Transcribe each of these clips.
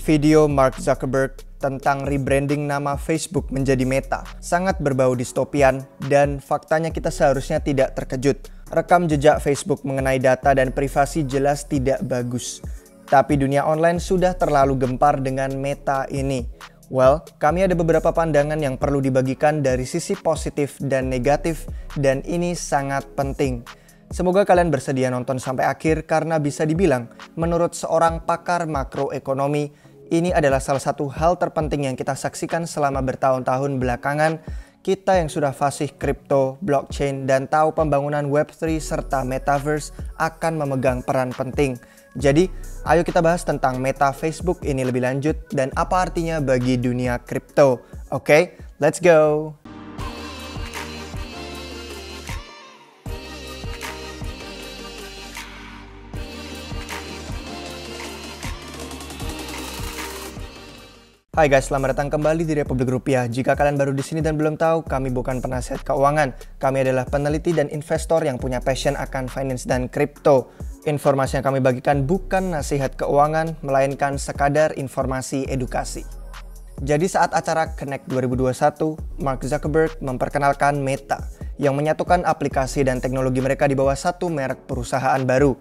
Video Mark Zuckerberg tentang rebranding nama Facebook menjadi Meta sangat berbau distopian dan faktanya kita seharusnya tidak terkejut. Rekam jejak Facebook mengenai data dan privasi jelas tidak bagus. Tapi dunia online sudah terlalu gempar dengan Meta ini. Well, kami ada beberapa pandangan yang perlu dibagikan dari sisi positif dan negatif dan ini sangat penting. Semoga kalian bersedia nonton sampai akhir karena bisa dibilang menurut seorang pakar makroekonomi ini adalah salah satu hal terpenting yang kita saksikan selama bertahun-tahun belakangan. Kita yang sudah fasih kripto, blockchain, dan tahu pembangunan Web3 serta Metaverse akan memegang peran penting. Jadi, ayo kita bahas tentang Meta Facebook ini lebih lanjut dan apa artinya bagi dunia kripto. Oke, let's go! Hai guys, selamat datang kembali di Republik Rupiah. Jika kalian baru di sini dan belum tahu, kami bukan penasihat keuangan. Kami adalah peneliti dan investor yang punya passion akan finance dan kripto. Informasi yang kami bagikan bukan nasihat keuangan, melainkan sekadar informasi edukasi. Jadi saat acara Connect 2021, Mark Zuckerberg memperkenalkan Meta yang menyatukan aplikasi dan teknologi mereka di bawah satu merek perusahaan baru.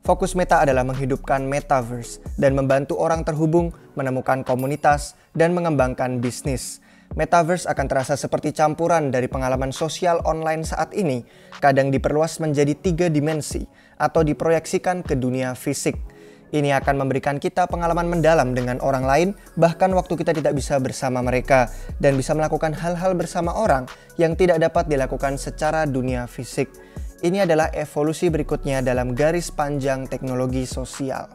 Fokus Meta adalah menghidupkan Metaverse dan membantu orang terhubung, menemukan komunitas, dan mengembangkan bisnis. Metaverse akan terasa seperti campuran dari pengalaman sosial online saat ini, kadang diperluas menjadi 3 dimensi atau diproyeksikan ke dunia fisik. Ini akan memberikan kita pengalaman mendalam dengan orang lain, bahkan waktu kita tidak bisa bersama mereka, dan bisa melakukan hal-hal bersama orang yang tidak dapat dilakukan secara dunia fisik. Ini adalah evolusi berikutnya dalam garis panjang teknologi sosial.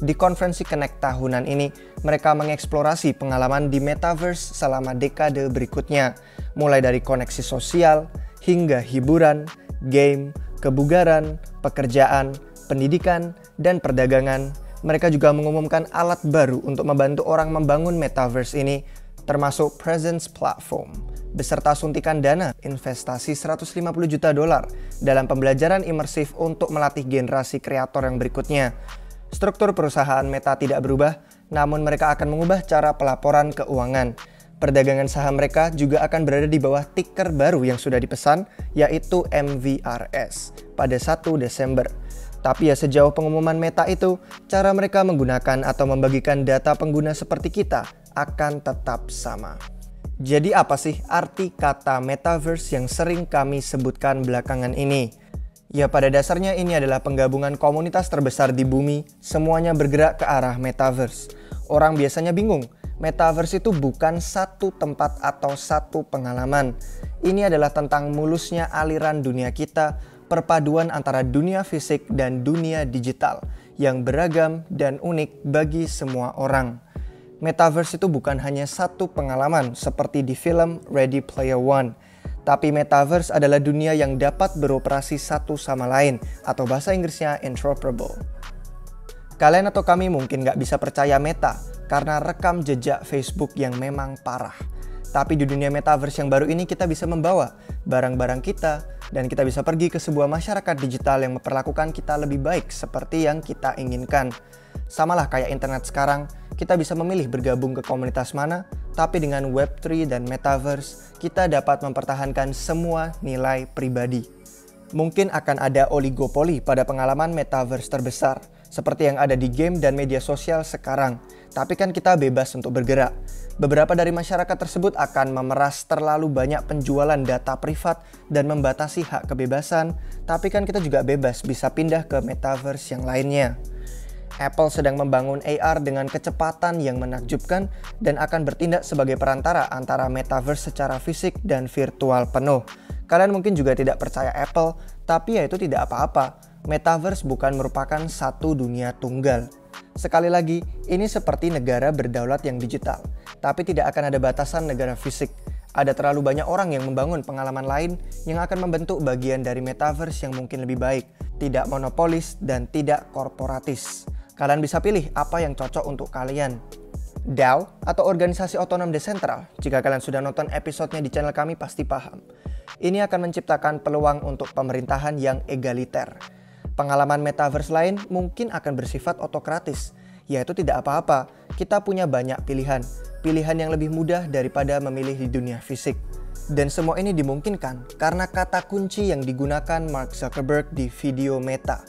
Di konferensi Connect tahunan ini, mereka mengeksplorasi pengalaman di Metaverse selama dekade berikutnya, mulai dari koneksi sosial, hingga hiburan, game, kebugaran, pekerjaan, pendidikan, dan perdagangan. Mereka juga mengumumkan alat baru untuk membantu orang membangun Metaverse ini, termasuk Presence Platform, beserta suntikan dana investasi $150 juta dalam pembelajaran imersif untuk melatih generasi kreator yang berikutnya. Struktur perusahaan Meta tidak berubah, namun mereka akan mengubah cara pelaporan keuangan. Perdagangan saham mereka juga akan berada di bawah ticker baru yang sudah dipesan, yaitu MVRS, pada 1 Desember. Tapi ya sejauh pengumuman Meta itu, cara mereka menggunakan atau membagikan data pengguna seperti kita akan tetap sama. Jadi apa sih arti kata Metaverse yang sering kami sebutkan belakangan ini? Ya pada dasarnya ini adalah penggabungan komunitas terbesar di bumi, semuanya bergerak ke arah Metaverse. Orang biasanya bingung, Metaverse itu bukan satu tempat atau satu pengalaman. Ini adalah tentang mulusnya aliran dunia kita, perpaduan antara dunia fisik dan dunia digital, yang beragam dan unik bagi semua orang. Metaverse itu bukan hanya satu pengalaman seperti di film Ready Player One, tapi Metaverse adalah dunia yang dapat beroperasi satu sama lain atau bahasa Inggrisnya interoperable. Kalian atau kami mungkin nggak bisa percaya Meta karena rekam jejak Facebook yang memang parah. Tapi di dunia Metaverse yang baru ini kita bisa membawa barang-barang kita dan kita bisa pergi ke sebuah masyarakat digital yang memperlakukan kita lebih baik seperti yang kita inginkan. Samalah kayak internet sekarang, kita bisa memilih bergabung ke komunitas mana, tapi dengan Web3 dan Metaverse, kita dapat mempertahankan semua nilai pribadi. Mungkin akan ada oligopoli pada pengalaman Metaverse terbesar, seperti yang ada di game dan media sosial sekarang. Tapi kan kita bebas untuk bergerak. Beberapa dari masyarakat tersebut akan memeras terlalu banyak penjualan data privat dan membatasi hak kebebasan, tapi kan kita juga bebas bisa pindah ke Metaverse yang lainnya. Apple sedang membangun AR dengan kecepatan yang menakjubkan dan akan bertindak sebagai perantara antara Metaverse secara fisik dan virtual penuh. Kalian mungkin juga tidak percaya Apple, tapi ya itu tidak apa-apa. Metaverse bukan merupakan satu dunia tunggal. Sekali lagi, ini seperti negara berdaulat yang digital, tapi tidak akan ada batasan negara fisik. Ada terlalu banyak orang yang membangun pengalaman lain yang akan membentuk bagian dari Metaverse yang mungkin lebih baik, tidak monopolis dan tidak korporatis. Kalian bisa pilih apa yang cocok untuk kalian. DAO atau organisasi otonom desentral, jika kalian sudah nonton episodenya di channel kami pasti paham. Ini akan menciptakan peluang untuk pemerintahan yang egaliter. Pengalaman Metaverse lain mungkin akan bersifat otokratis, yaitu tidak apa-apa. Kita punya banyak pilihan. Pilihan yang lebih mudah daripada memilih di dunia fisik. Dan semua ini dimungkinkan karena kata kunci yang digunakan Mark Zuckerberg di video Meta,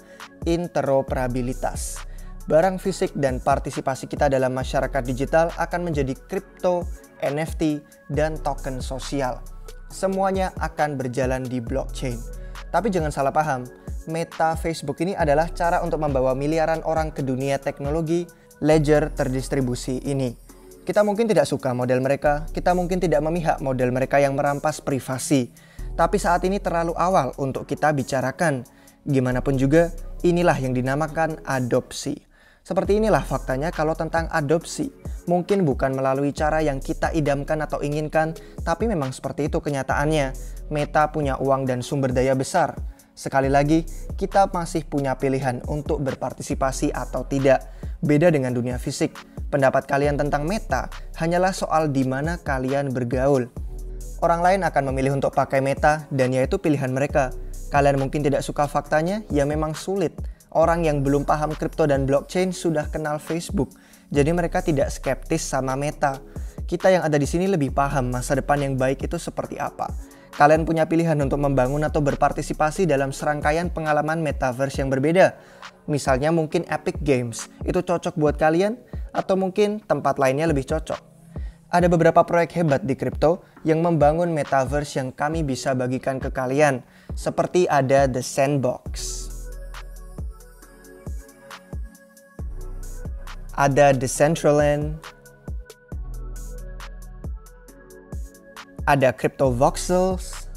interoperabilitas. Barang fisik dan partisipasi kita dalam masyarakat digital akan menjadi kripto, NFT, dan token sosial. Semuanya akan berjalan di blockchain. Tapi jangan salah paham, Meta Facebook ini adalah cara untuk membawa miliaran orang ke dunia teknologi ledger terdistribusi ini. Kita mungkin tidak suka model mereka, kita mungkin tidak memihak model mereka yang merampas privasi. Tapi saat ini terlalu awal untuk kita bicarakan. Gimana pun juga, inilah yang dinamakan adopsi. Seperti inilah faktanya kalau tentang adopsi. Mungkin bukan melalui cara yang kita idamkan atau inginkan, tapi memang seperti itu kenyataannya. Meta punya uang dan sumber daya besar. Sekali lagi, kita masih punya pilihan untuk berpartisipasi atau tidak. Beda dengan dunia fisik, pendapat kalian tentang Meta hanyalah soal di mana kalian bergaul. Orang lain akan memilih untuk pakai Meta dan yaitu pilihan mereka. Kalian mungkin tidak suka faktanya, ya memang sulit. Orang yang belum paham kripto dan blockchain sudah kenal Facebook, jadi mereka tidak skeptis sama Meta. Kita yang ada di sini lebih paham masa depan yang baik itu seperti apa. Kalian punya pilihan untuk membangun atau berpartisipasi dalam serangkaian pengalaman metaverse yang berbeda. Misalnya mungkin Epic Games, itu cocok buat kalian, atau mungkin tempat lainnya lebih cocok. Ada beberapa proyek hebat di kripto yang membangun metaverse yang kami bisa bagikan ke kalian, seperti ada The Sandbox. Ada Decentraland, ada Crypto Voxels,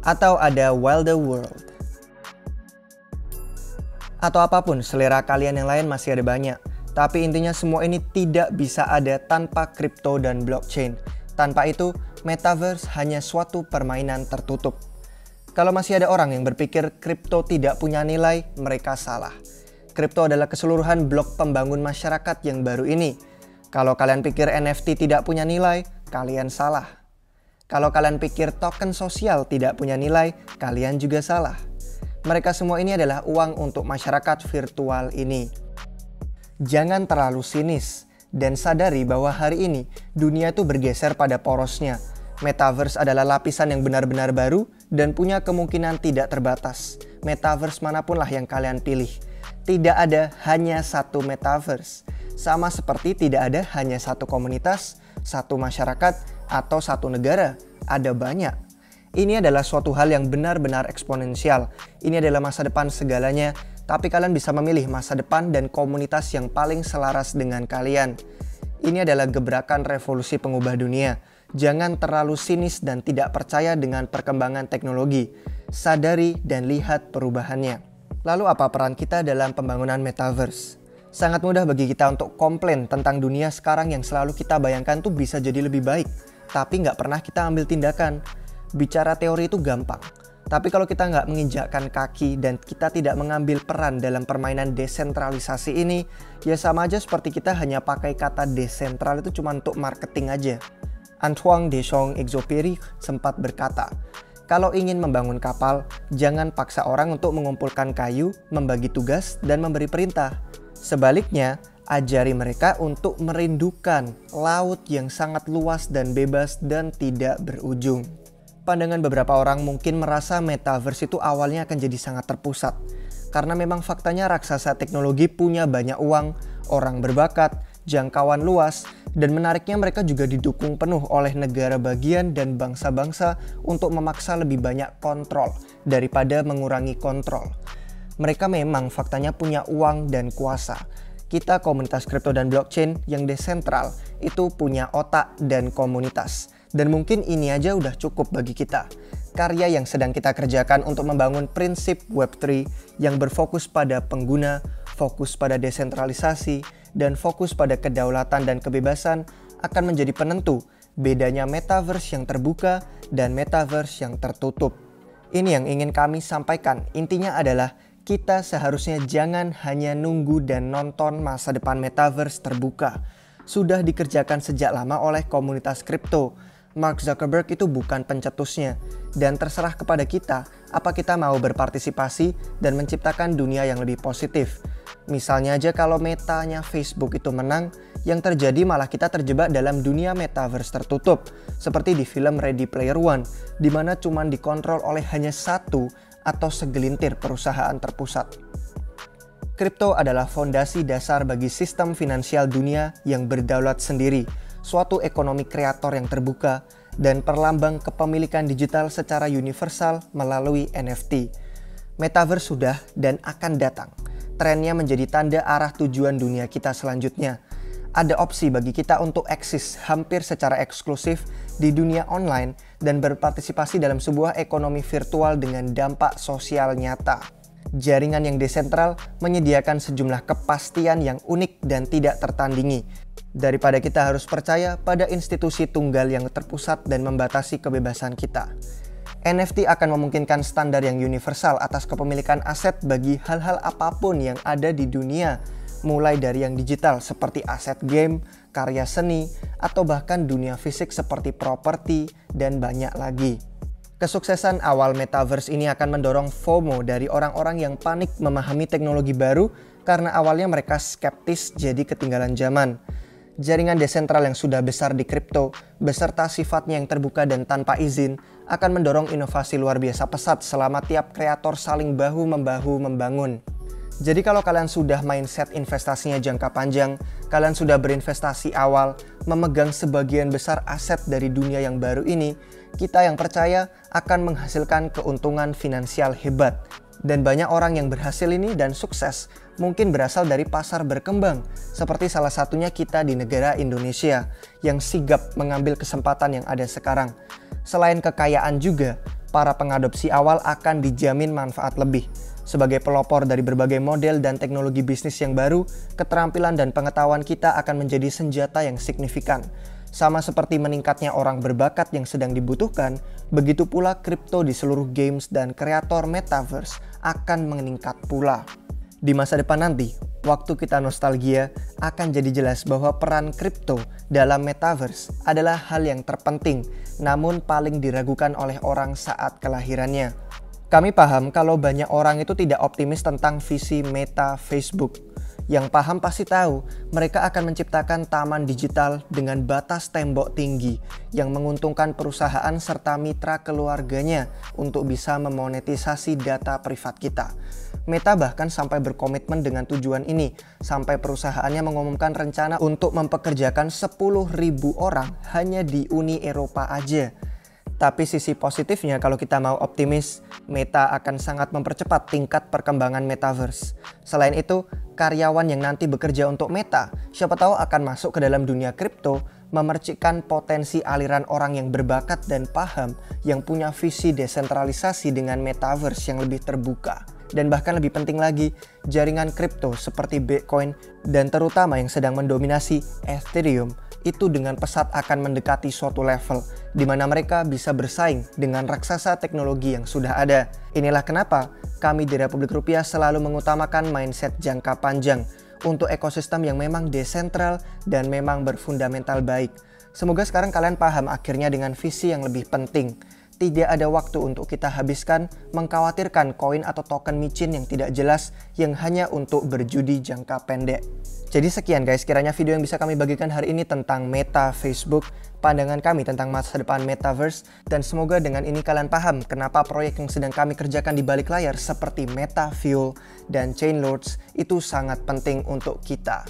atau ada Wilder World. Atau apapun selera kalian yang lain masih ada banyak. Tapi intinya semua ini tidak bisa ada tanpa kripto dan blockchain. Tanpa itu, metaverse hanya suatu permainan tertutup. Kalau masih ada orang yang berpikir kripto tidak punya nilai, mereka salah. Kripto adalah keseluruhan blok pembangun masyarakat yang baru ini. Kalau kalian pikir NFT tidak punya nilai, kalian salah. Kalau kalian pikir token sosial tidak punya nilai, kalian juga salah. Mereka semua ini adalah uang untuk masyarakat virtual ini. Jangan terlalu sinis dan sadari bahwa hari ini dunia itu bergeser pada porosnya. Metaverse adalah lapisan yang benar-benar baru dan punya kemungkinan tidak terbatas. Metaverse manapun lah yang kalian pilih. Tidak ada hanya satu metaverse. Sama seperti tidak ada hanya satu komunitas, satu masyarakat, atau satu negara. Ada banyak. Ini adalah suatu hal yang benar-benar eksponensial. Ini adalah masa depan segalanya, tapi kalian bisa memilih masa depan dan komunitas yang paling selaras dengan kalian. Ini adalah gebrakan revolusi pengubah dunia. Jangan terlalu sinis dan tidak percaya dengan perkembangan teknologi. Sadari dan lihat perubahannya. Lalu apa peran kita dalam pembangunan metaverse? Sangat mudah bagi kita untuk komplain tentang dunia sekarang yang selalu kita bayangkan tuh bisa jadi lebih baik. Tapi nggak pernah kita ambil tindakan. Bicara teori itu gampang. Tapi kalau kita nggak menginjakkan kaki dan kita tidak mengambil peran dalam permainan desentralisasi ini, ya sama aja seperti kita hanya pakai kata desentral itu cuma untuk marketing aja. Antoine de Saint-Exupéry sempat berkata, kalau ingin membangun kapal, jangan paksa orang untuk mengumpulkan kayu, membagi tugas, dan memberi perintah. Sebaliknya, ajari mereka untuk merindukan laut yang sangat luas dan bebas dan tidak berujung. Pandangan beberapa orang mungkin merasa metaverse itu awalnya akan jadi sangat terpusat. Karena memang faktanya raksasa teknologi punya banyak uang, orang berbakat, jangkauan luas, dan menariknya mereka juga didukung penuh oleh negara bagian dan bangsa-bangsa untuk memaksa lebih banyak kontrol daripada mengurangi kontrol. Mereka memang faktanya punya uang dan kuasa. Kita komunitas kripto dan blockchain yang desentral itu punya otak dan komunitas. Dan mungkin ini aja udah cukup bagi kita. Karya yang sedang kita kerjakan untuk membangun prinsip Web3 yang berfokus pada pengguna, fokus pada desentralisasi, dan fokus pada kedaulatan dan kebebasan akan menjadi penentu bedanya metaverse yang terbuka dan metaverse yang tertutup. Ini yang ingin kami sampaikan. Intinya adalah kita seharusnya jangan hanya nunggu dan nonton masa depan metaverse terbuka. Sudah dikerjakan sejak lama oleh komunitas kripto. Mark Zuckerberg itu bukan pencetusnya. dan terserah kepada kita apa kita mau berpartisipasi dan menciptakan dunia yang lebih positif. Misalnya aja kalau metanya Facebook itu menang, yang terjadi malah kita terjebak dalam dunia metaverse tertutup, seperti di film Ready Player One, di mana cuman dikontrol oleh hanya satu atau segelintir perusahaan terpusat. Kripto adalah fondasi dasar bagi sistem finansial dunia yang berdaulat sendiri, suatu ekonomi kreator yang terbuka, dan perlambang kepemilikan digital secara universal melalui NFT. Metaverse sudah dan akan datang. Trennya menjadi tanda arah tujuan dunia kita selanjutnya. Ada opsi bagi kita untuk eksis hampir secara eksklusif di dunia online dan berpartisipasi dalam sebuah ekonomi virtual dengan dampak sosial nyata. Jaringan yang desentral menyediakan sejumlah kepastian yang unik dan tidak tertandingi. Daripada kita harus percaya pada institusi tunggal yang terpusat dan membatasi kebebasan kita. NFT akan memungkinkan standar yang universal atas kepemilikan aset bagi hal-hal apapun yang ada di dunia, mulai dari yang digital seperti aset game, karya seni, atau bahkan dunia fisik seperti properti dan banyak lagi. Kesuksesan awal metaverse ini akan mendorong FOMO dari orang-orang yang panik memahami teknologi baru karena awalnya mereka skeptis jadi ketinggalan zaman. Jaringan desentral yang sudah besar di kripto, beserta sifatnya yang terbuka dan tanpa izin, akan mendorong inovasi luar biasa pesat selama tiap kreator saling bahu-membahu membangun. Jadi kalau kalian sudah mindset investasinya jangka panjang, kalian sudah berinvestasi awal, memegang sebagian besar aset dari dunia yang baru ini, kita yang percaya akan menghasilkan keuntungan finansial hebat. Dan banyak orang yang berhasil ini dan sukses mungkin berasal dari pasar berkembang, seperti salah satunya kita di negara Indonesia yang sigap mengambil kesempatan yang ada sekarang. Selain kekayaan juga, para pengadopsi awal akan dijamin manfaat lebih. Sebagai pelopor dari berbagai model dan teknologi bisnis yang baru, keterampilan dan pengetahuan kita akan menjadi senjata yang signifikan. Sama seperti meningkatnya orang berbakat yang sedang dibutuhkan, begitu pula kripto di seluruh games dan kreator metaverse akan meningkat pula. Di masa depan nanti, waktu kita nostalgia, akan jadi jelas bahwa peran kripto dalam metaverse adalah hal yang terpenting, namun paling diragukan oleh orang saat kelahirannya. Kami paham kalau banyak orang itu tidak optimis tentang visi Meta Facebook. Yang paham pasti tahu mereka akan menciptakan taman digital dengan batas tembok tinggi yang menguntungkan perusahaan serta mitra keluarganya untuk bisa memonetisasi data privat kita. Meta bahkan sampai berkomitmen dengan tujuan ini, sampai perusahaannya mengumumkan rencana untuk mempekerjakan 10.000 orang hanya di Uni Eropa aja. Tapi sisi positifnya kalau kita mau optimis, Meta akan sangat mempercepat tingkat perkembangan metaverse. Selain itu, karyawan yang nanti bekerja untuk Meta, siapa tahu akan masuk ke dalam dunia kripto, memercikkan potensi aliran orang yang berbakat dan paham yang punya visi desentralisasi dengan metaverse yang lebih terbuka. Dan bahkan lebih penting lagi, jaringan kripto seperti Bitcoin dan terutama yang sedang mendominasi Ethereum itu dengan pesat akan mendekati suatu level di mana mereka bisa bersaing dengan raksasa teknologi yang sudah ada. Inilah kenapa kami di Republik Rupiah selalu mengutamakan mindset jangka panjang untuk ekosistem yang memang desentral dan memang berfundamental baik. Semoga sekarang kalian paham akhirnya dengan visi yang lebih penting. Tidak ada waktu untuk kita habiskan mengkhawatirkan koin atau token micin yang tidak jelas yang hanya untuk berjudi jangka pendek. Jadi sekian guys, kiranya video yang bisa kami bagikan hari ini tentang Meta Facebook, pandangan kami tentang masa depan Metaverse, dan semoga dengan ini kalian paham kenapa proyek yang sedang kami kerjakan di balik layar seperti Meta Fuel dan Chainlords itu sangat penting untuk kita.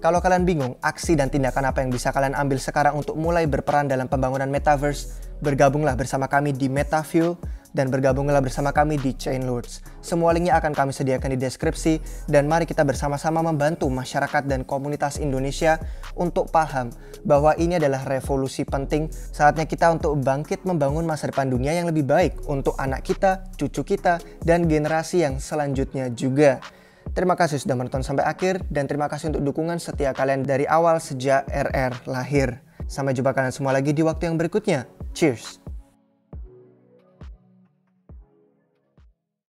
Kalau kalian bingung aksi dan tindakan apa yang bisa kalian ambil sekarang untuk mulai berperan dalam pembangunan Metaverse, bergabunglah bersama kami di Meta Fuel dan bergabunglah bersama kami di Chainlords. Semua linknya akan kami sediakan di deskripsi dan mari kita bersama-sama membantu masyarakat dan komunitas Indonesia untuk paham bahwa ini adalah revolusi penting. Saatnya kita untuk bangkit membangun masa depan dunia yang lebih baik untuk anak kita, cucu kita, dan generasi yang selanjutnya juga. Terima kasih sudah menonton sampai akhir dan terima kasih untuk dukungan setia kalian dari awal sejak RR lahir. Sampai jumpa kalian semua lagi di waktu yang berikutnya. Cheers!